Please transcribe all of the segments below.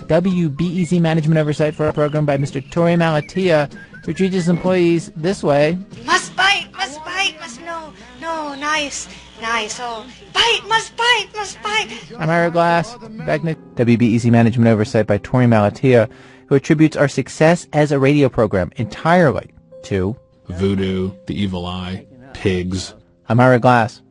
WBEZ management oversight for our program by Mr. Torey Malatia, who treats his employees this way. Must bite, no, nice, oh, bite, must bite. I'm Ira Glass, back next. WBEZ management oversight by Torey Malatia, who attributes our success as a radio program entirely to voodoo, the evil eye, pigs. I'm Ira Glass.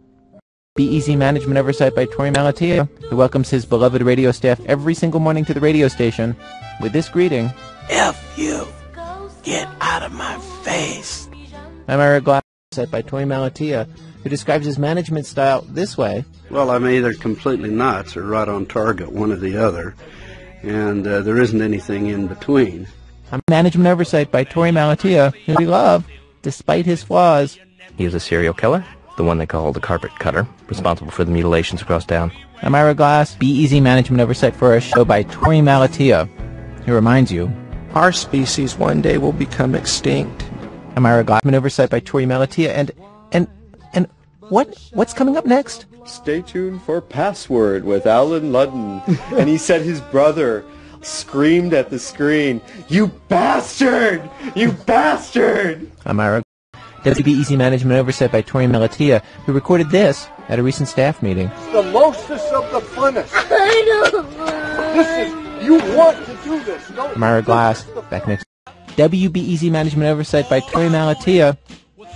BEZ management oversight by Torey Malatia, who welcomes his beloved radio staff every single morning to the radio station with this greeting. F you. Get out of my face. I'm Ira Glass, oversight by Torey Malatia, who describes his management style this way. Well, I'm either completely nuts or right on target, one or the other, and there isn't anything in between. I'm management oversight by Torey Malatia, who we love, despite his flaws. He was a serial killer, the one they call the carpet cutter, responsible for the mutilations across town. I'm Ira Glass, BEZ management oversight for our show by Torey Malatia, who reminds you, our species one day will become extinct. I'm Ira Glass, oversight by Torey Malatia, and what's coming up next? Stay tuned for Password with Alan Ludden. And he said his brother screamed at the screen, "You bastard! You bastard!" I'm Ira. WBEZ management oversight by Torey Malatia, who recorded this at a recent staff meeting. It's the mostest of the funnest. I know. This is, you want to do this, don't you? I'm Ira Glass, back next. WBEZ management oversight by Torey Malatia.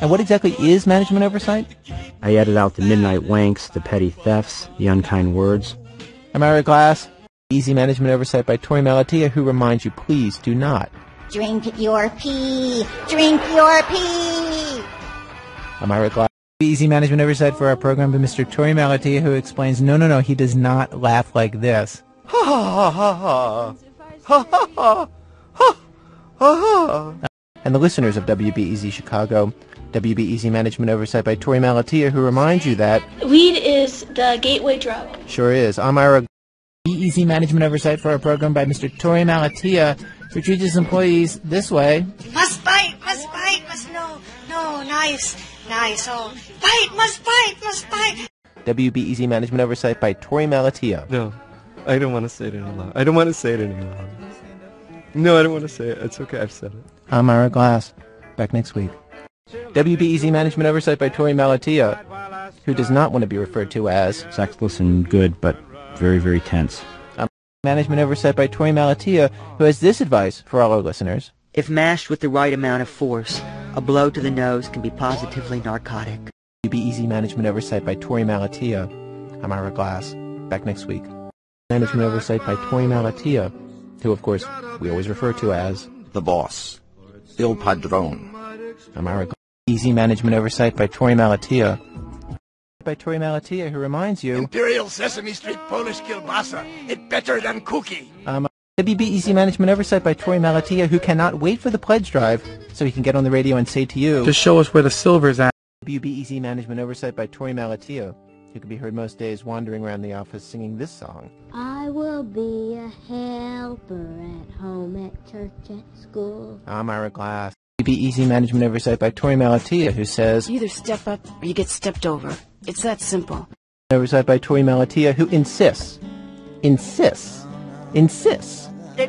And what exactly is management oversight? I edit out the midnight wanks, the petty thefts, the unkind words. I'm Ira Glass. Easy management oversight by Torey Malatia, who reminds you, please do not Drink your pee. Drink your pee. I'm Ira Glass. Easy management oversight for our program by Mr. Torey Malatia, who explains, no, he does not laugh like this. Ha ha ha ha. Ha ha ha. Ha ha ha. And the listeners of WBEZ Chicago, WBEZ management oversight by Torey Malatia, who reminds you that weed is the gateway drug. Sure is. I'm Ira. BEZ management oversight for our program by Mr. Torey Malatia, who treats his employees this way. Must bite, no, nice, oh, bite, must bite. WBEZ management oversight by Torey Malatia. No, I don't want to say it any longer. I don't want to say it any longer. No, I don't want to say it. It's okay, I've said it. I'm Ira Glass. Back next week. WBEZ management oversight by Torey Malatia, who does not want to be referred to as sexless and good, but very, very tense. Management oversight by Torey Malatia, who has this advice for all our listeners. If mashed with the right amount of force, a blow to the nose can be positively narcotic. the boss, Il Padrone. I'm Ira Glass. Easy management oversight by Torey Malatia. By Torey Malatia, who reminds you, Imperial Sesame Street Polish kielbasa, it's better than cookie. WBEZ management oversight by Torey Malatia, who cannot wait for the pledge drive so he can get on the radio and say to you, to show us where the silver's at. WBEZ management oversight by Torey Malatia, who can be heard most days wandering around the office singing this song. I will be a helper at home, at church, at school. I'm Ira Glass. WBEZ management oversight by Torey Malatia, who says, you either step up or you get stepped over. It's that simple. Oversight by Torey Malatia, who insists. It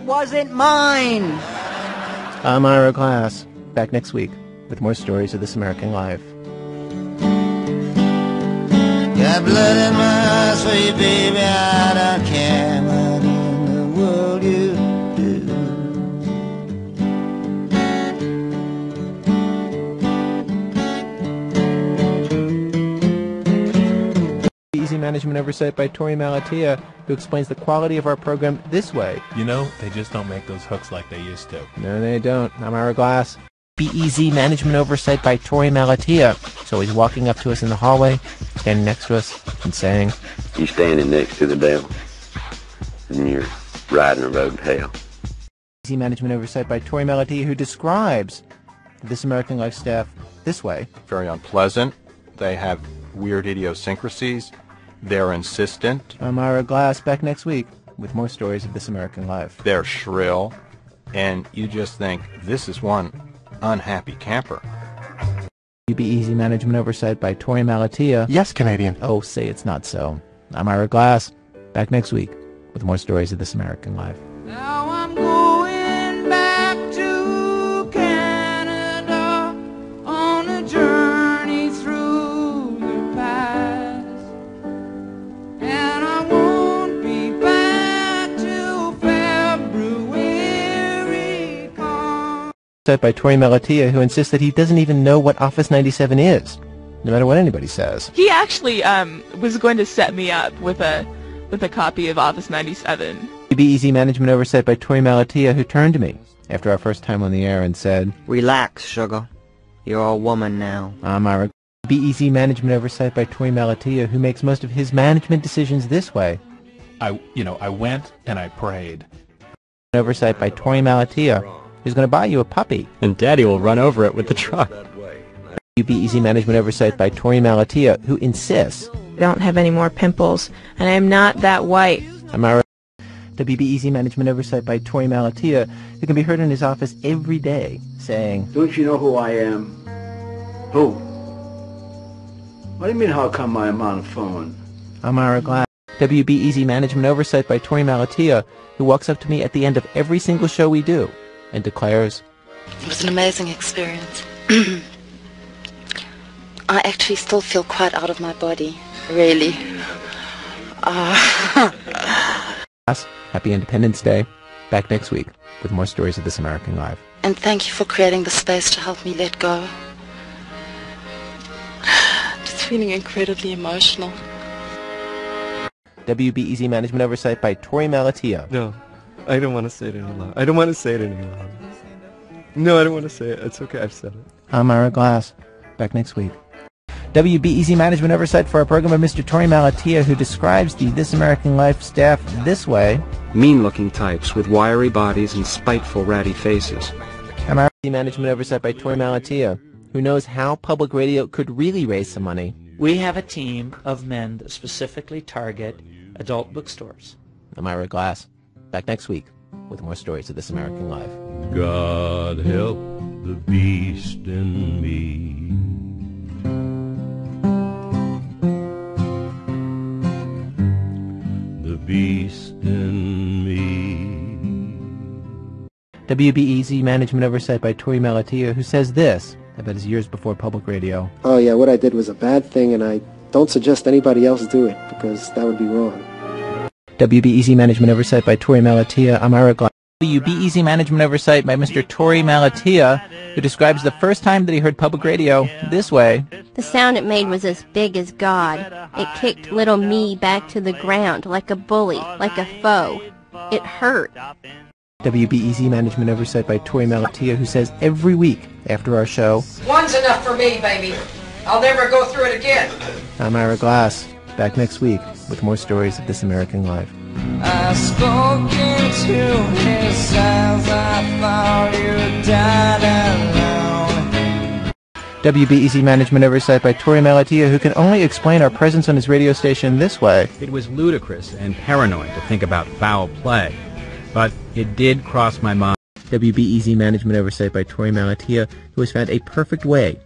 wasn't mine! I'm Ira Glass. Back next week with more stories of This American Life. Got blood in my eyes, sweet baby, I don't care what in the world you do. Easy management oversight by Torey Malatia, who explains the quality of our program this way. You know, they just don't make those hooks like they used to. No, they don't. I'm Ira Glass. BEZ management oversight by Torey Malatia. So he's walking up to us in the hallway, standing next to us, and saying, you standing next to the devil, and you're riding a road to hell. BEZ management oversight by Torey Malatia, who describes This American Life staff this way. Very unpleasant. They have weird idiosyncrasies. They're insistent. I'm Ira Glass, back next week with more stories of This American Life. They're shrill, and you just think, this is one unhappy camper. WBEZ management oversight by Torey Malatia. Yes, Canadian. Oh, say it's not so. I'm Ira Glass, back next week with more stories of This American Life. by Torey Malatia, who insists that he doesn't even know what Office 97 is, no matter what anybody says. He actually was going to set me up with a copy of Office 97. WBEZ Management Oversight by Torey Malatia, who turned to me after our first time on the air and said, "Relax, sugar. You're a woman now." I'm Ira. WBEZ Management Oversight by Torey Malatia, who makes most of his management decisions this way. I went and I prayed. Oversight by Torey Malatia, who's going to buy you a puppy. And Daddy will run over it with the truck. WBEZ Management Oversight by Torey Malatia, who insists, I don't have any more pimples, and I'm not that white. I'm Ira. WBEZ Management Oversight by Torey Malatia, who can be heard in his office every day, saying, Don't you know who I am? Who? What do you mean how come I'm on the phone? I'm Ira Glass. WBEZ Management Oversight by Torey Malatia, who walks up to me at the end of every single show we do and declares, It was an amazing experience. I actually still feel quite out of my body, really. Happy Independence Day. Back next week with more stories of This American Life. And thank you for creating the space to help me let go. Just feeling incredibly emotional. WBEZ Management Oversight by Torey Malatia. No, I don't want to say it any longer. I don't want to say it any longer. No, I don't want to say it. It's okay, I've said it. I'm Ira Glass. Back next week. WBEZ Management Oversight for our program of Mr. Torey Malatia, who describes the This American Life staff this way. Mean-looking types with wiry bodies and spiteful, ratty faces. I'm Ira. Management Oversight by Torey Malatia, who knows how public radio could really raise some money. We have a team of men that specifically target adult bookstores. I'm Ira Glass. Back next week with more stories of This American Life. God help the beast in me. The beast in me. WBEZ Management Oversight by Torey Malatia, who says this about his years before public radio. Oh yeah, what I did was a bad thing, and I don't suggest anybody else do it, because that would be wrong. WBEZ Management Oversight by Torey Malatia. I'm Ira Glass. WBEZ Management Oversight by Mr. Torey Malatia, who describes the first time that he heard public radio this way. The sound it made was as big as God. It kicked little me back to the ground like a bully, like a foe. It hurt. WBEZ Management Oversight by Torey Malatia, who says every week after our show, One's enough for me, baby. I'll never go through it again. I'm Ira Glass. Back next week with more stories of This American Life. I spoke into his eyes, I thought you died alone. WBEZ Management Oversight by Torey Malatia, who can only explain our presence on his radio station this way. It was ludicrous and paranoid to think about foul play, but it did cross my mind. WBEZ Management Oversight by Torey Malatia, who has found a perfect way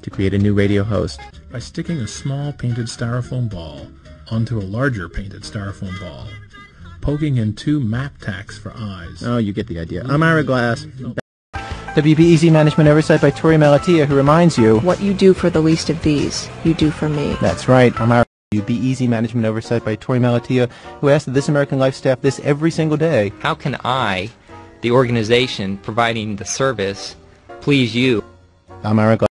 to create a new radio host. By sticking a small painted styrofoam ball onto a larger painted styrofoam ball, poking in 2 map tacks for eyes. Oh, you get the idea. I'm Ira Glass. WBEZ Management Oversight by Torey Malatia, who reminds you, What you do for the least of these, you do for me. That's right. I'm Ira. WBEZ Management Oversight by Torey Malatia, who asks the This American Life staff this every single day. How can I, the organization providing the service, please you? I'm Ira Glass.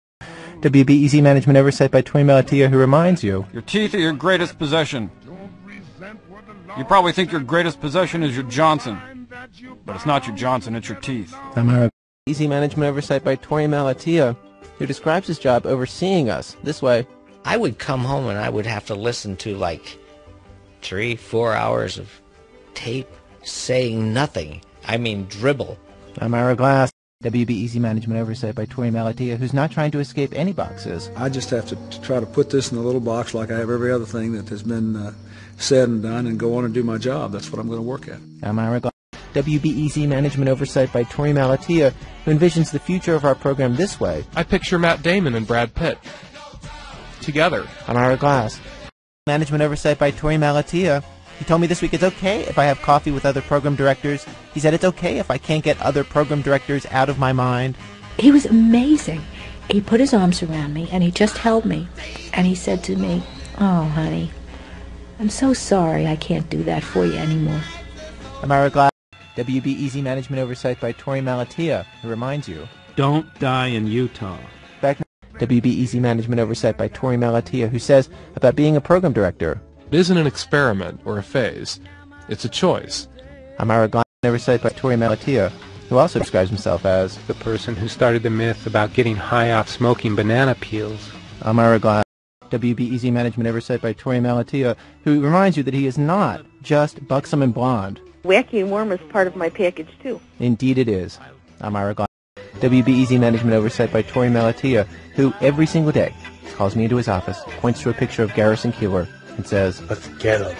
WBEZ Management Oversight by Torey Malatia, who reminds you, Your teeth are your greatest possession. You probably think your greatest possession is your Johnson, but it's not your Johnson, it's your teeth. I'm Ira. WBEZ Management Oversight by Torey Malatia, who describes his job overseeing us this way. I would come home and I would have to listen to like 3-4 hours of tape saying nothing. I mean dribble. I'm Ira Glass. WBEZ Management Oversight by Torey Malatia, who's not trying to escape any boxes. I just have to try to put this in a little box like I have every other thing that has been said and done and go on and do my job. That's what I'm going to work at. I'm Ira Glass. WBEZ Management Oversight by Torey Malatia, who envisions the future of our program this way. I picture Matt Damon and Brad Pitt together. I'm Ira Glass. Management Oversight by Torey Malatia. He told me this week it's okay if I have coffee with other program directors. He said it's okay if I can't get other program directors out of my mind. He was amazing. He put his arms around me and he just held me. And he said to me, "Oh, honey, I'm so sorry I can't do that for you anymore." I'm Ira Glass. WBEZ Management Oversight by Torey Malatia, who reminds you, Don't die in Utah. Back WBEZ Management Oversight by Torey Malatia, who says about being a program director. It isn't an experiment or a phase. It's a choice. I'm Ira Glass, Oversight by Torey Malatia, who also describes himself as the person who started the myth about getting high off smoking banana peels. I'm Ira Glass, WBEZ Management Oversight by Torey Malatia, who reminds you that he is not just buxom and blonde. Wacky and warm is part of my package, too. Indeed it is. I'm Ira Glass, WBEZ Management Oversight by Torey Malatia, who every single day calls me into his office, points to a picture of Garrison Keillor, and says, "Let's get him."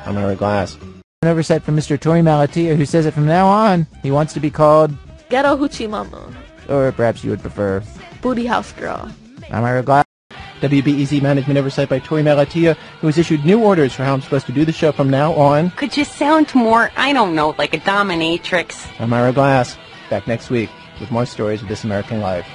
I'm Ira Glass. An oversight from Mr. Torey Malatia, who says that from now on, he wants to be called Ghetto Hoochie Mama. Or perhaps you would prefer Booty House Girl. I'm Ira Glass. WBEZ Management Oversight by Torey Malatia, who has issued new orders for how I'm supposed to do the show from now on. Could you sound more, I don't know, like a dominatrix? I'm Ira Glass. Back next week with more stories of This American Life.